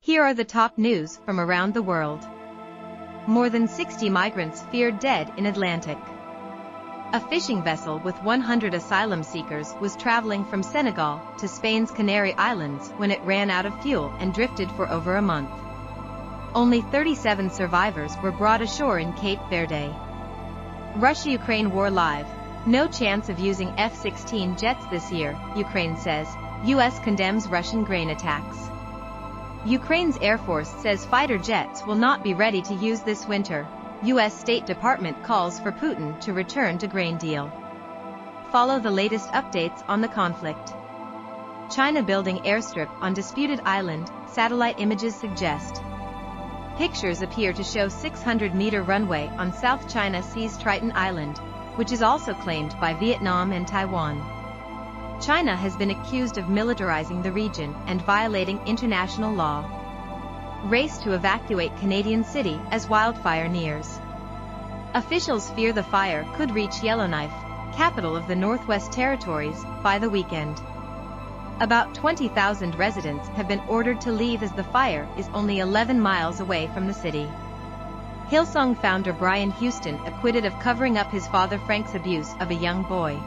Here are the top news from around the world. More than 60 migrants feared dead in Atlantic. A fishing vessel with 100 asylum seekers was traveling from Senegal to Spain's Canary Islands when it ran out of fuel and drifted for over a month. Only 37 survivors were brought ashore in Cape Verde. Russia-Ukraine war live. No chance of using F-16 jets this year, Ukraine says. U.S. condemns Russian grain attacks. Ukraine's Air Force says fighter jets will not be ready to use this winter. U.S. State Department calls for Putin to return to grain deal. Follow the latest updates on the conflict. China building airstrip on disputed island, satellite images suggest. Pictures appear to show 600-meter runway on South China Sea's Triton Island, which is also claimed by Vietnam and Taiwan. China has been accused of militarizing the region and violating international law. Race to evacuate Canadian city as wildfire nears. Officials fear the fire could reach Yellowknife, capital of the Northwest Territories, by the weekend. About 20,000 residents have been ordered to leave as the fire is only 11 miles away from the city. Hillsong founder Brian Houston acquitted of covering up his father Frank's abuse of a young boy.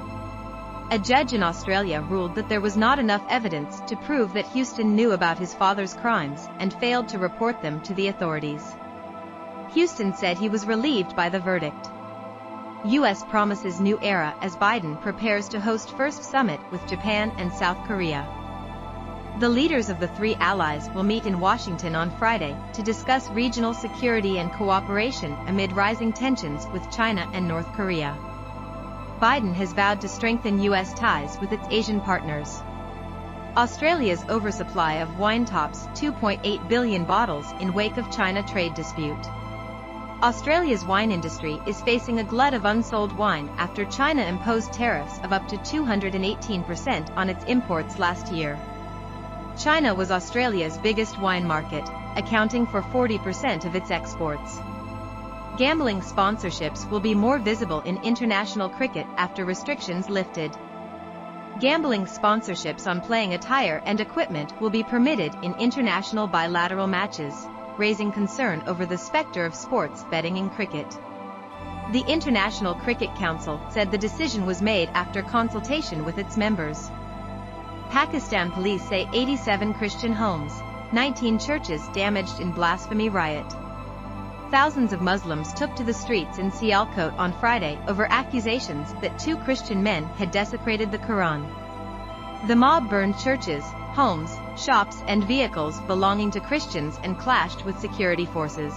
A judge in Australia ruled that there was not enough evidence to prove that Houston knew about his father's crimes and failed to report them to the authorities. Houston said he was relieved by the verdict. U.S. promises new era as Biden prepares to host first summit with Japan and South Korea. The leaders of the three allies will meet in Washington on Friday to discuss regional security and cooperation amid rising tensions with China and North Korea. Biden has vowed to strengthen U.S. ties with its Asian partners. Australia's oversupply of wine tops 2.8 billion bottles in wake of China trade dispute. Australia's wine industry is facing a glut of unsold wine after China imposed tariffs of up to 218% on its imports last year. China was Australia's biggest wine market, accounting for 40% of its exports. Gambling sponsorships will be more visible in international cricket after restrictions lifted. Gambling sponsorships on playing attire and equipment will be permitted in international bilateral matches, raising concern over the specter of sports betting in cricket. The International Cricket Council said the decision was made after consultation with its members. Pakistan police say 87 Christian homes, 19 churches damaged in blasphemy riot. Thousands of Muslims took to the streets in Sialkot on Friday over accusations that two Christian men had desecrated the Quran. The mob burned churches, homes, shops and vehicles belonging to Christians and clashed with security forces.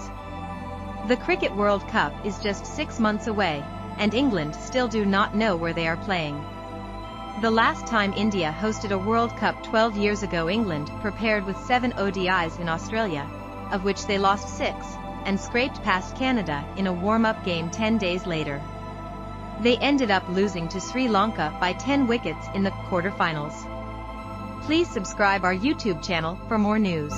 The Cricket World Cup is just 6 months away, and England still do not know where they are playing. The last time India hosted a World Cup 12 years ago, England prepared with 7 ODIs in Australia, of which they lost 6, and scraped past Canada in a warm-up game 10 days later. They ended up losing to Sri Lanka by 10 wickets in the quarterfinals. Please subscribe our YouTube channel for more news.